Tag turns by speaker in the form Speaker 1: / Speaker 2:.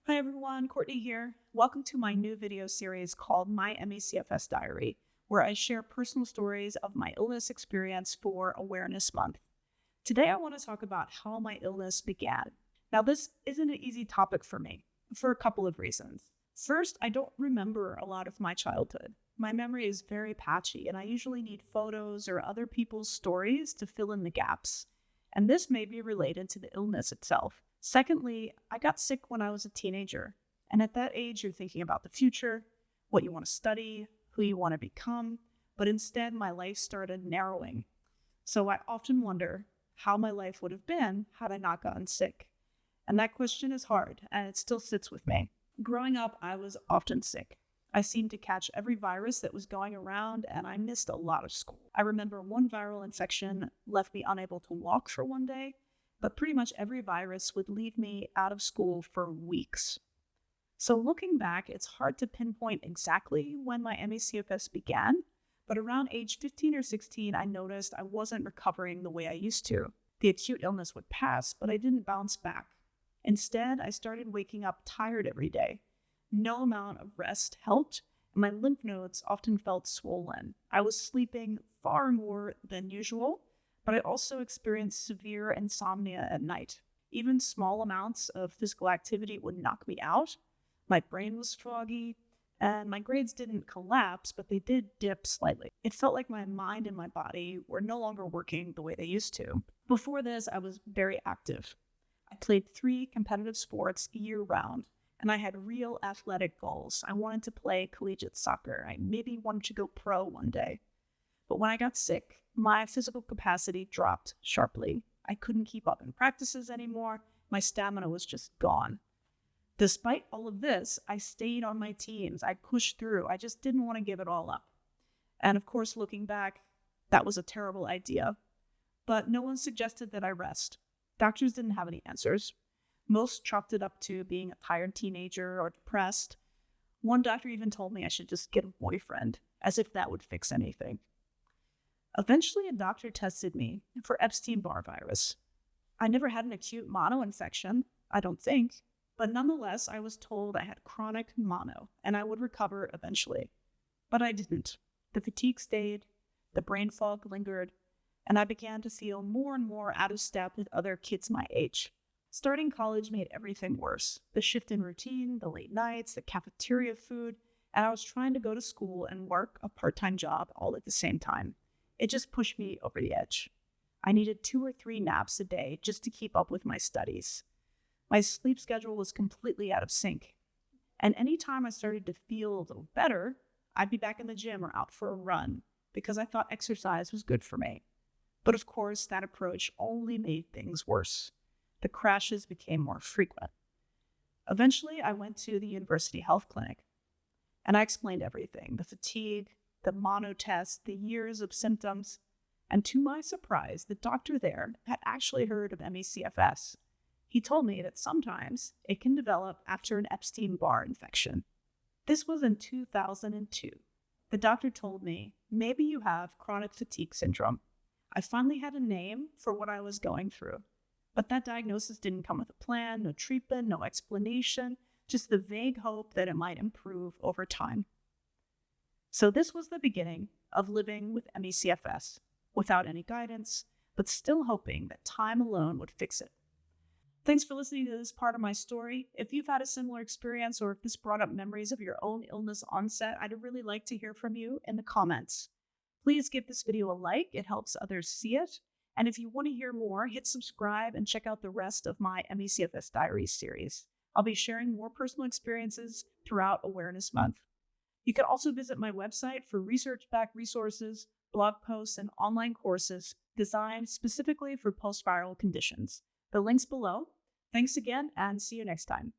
Speaker 1: Hi everyone, Courtney here. Welcome to my new video series called My CFS Diary, where I share personal stories of my illness experience for Awareness Month. Today I want to talk about how my illness began. Now this isn't an easy topic for me, for a couple of reasons. First, I don't remember a lot of my childhood. My memory is very patchy and I usually need photos or other people's stories to fill in the gaps. And this may be related to the illness itself. Secondly, I got sick when I was a teenager, and at that age you're thinking about the future, what you want to study, who you want to become, but instead my life started narrowing. So I often wonder how my life would have been had I not gotten sick. And that question is hard, and it still sits with me. Growing up, I was often sick. I seemed to catch every virus that was going around, and I missed a lot of school. I remember one viral infection left me unable to walk for one day, but pretty much every virus would leave me out of school for weeks. So looking back, it's hard to pinpoint exactly when my ME/CFS began, but around age 15 or 16, I noticed I wasn't recovering the way I used to. The acute illness would pass, but I didn't bounce back. Instead, I started waking up tired every day. No amount of rest helped, and my lymph nodes often felt swollen. I was sleeping far more than usual, but I also experienced severe insomnia at night. Even small amounts of physical activity would knock me out. My brain was foggy, and my grades didn't collapse, but they did dip slightly. It felt like my mind and my body were no longer working the way they used to. Before this, I was very active. I played 3 competitive sports year-round, and I had real athletic goals. I wanted to play collegiate soccer. I maybe wanted to go pro one day. But when I got sick, my physical capacity dropped sharply. I couldn't keep up in practices anymore. My stamina was just gone. Despite all of this, I stayed on my teams. I pushed through. I just didn't want to give it all up. And of course, looking back, that was a terrible idea. But no one suggested that I rest. Doctors didn't have any answers. Most chalked it up to being a tired teenager or depressed. One doctor even told me I should just get a boyfriend, as if that would fix anything. Eventually, a doctor tested me for Epstein-Barr virus. I never had an acute mono infection, I don't think, but nonetheless, I was told I had chronic mono and I would recover eventually. But I didn't. The fatigue stayed, the brain fog lingered, and I began to feel more and more out of step with other kids my age. Starting college made everything worse. The shift in routine, the late nights, the cafeteria food, and I was trying to go to school and work a part-time job all at the same time. It just pushed me over the edge. I needed 2 or 3 naps a day just to keep up with my studies. My sleep schedule was completely out of sync. And anytime I started to feel a little better, I'd be back in the gym or out for a run because I thought exercise was good for me. But of course, that approach only made things worse. The crashes became more frequent. Eventually, I went to the university health clinic and I explained everything: the fatigue, the mono test, the years of symptoms, and to my surprise, the doctor there had actually heard of ME/CFS. He told me that sometimes it can develop after an Epstein-Barr infection. This was in 2002. The doctor told me, maybe you have chronic fatigue syndrome. I finally had a name for what I was going through, but that diagnosis didn't come with a plan, no treatment, no explanation, just the vague hope that it might improve over time. So this was the beginning of living with ME/CFS, without any guidance, but still hoping that time alone would fix it. Thanks for listening to this part of my story. If you've had a similar experience or if this brought up memories of your own illness onset, I'd really like to hear from you in the comments. Please give this video a like, it helps others see it. And if you want to hear more, hit subscribe and check out the rest of my ME/CFS Diary series. I'll be sharing more personal experiences throughout Awareness Month. You can also visit my website for research-backed resources, blog posts, and online courses designed specifically for post-viral conditions. The link's below. Thanks again, and see you next time.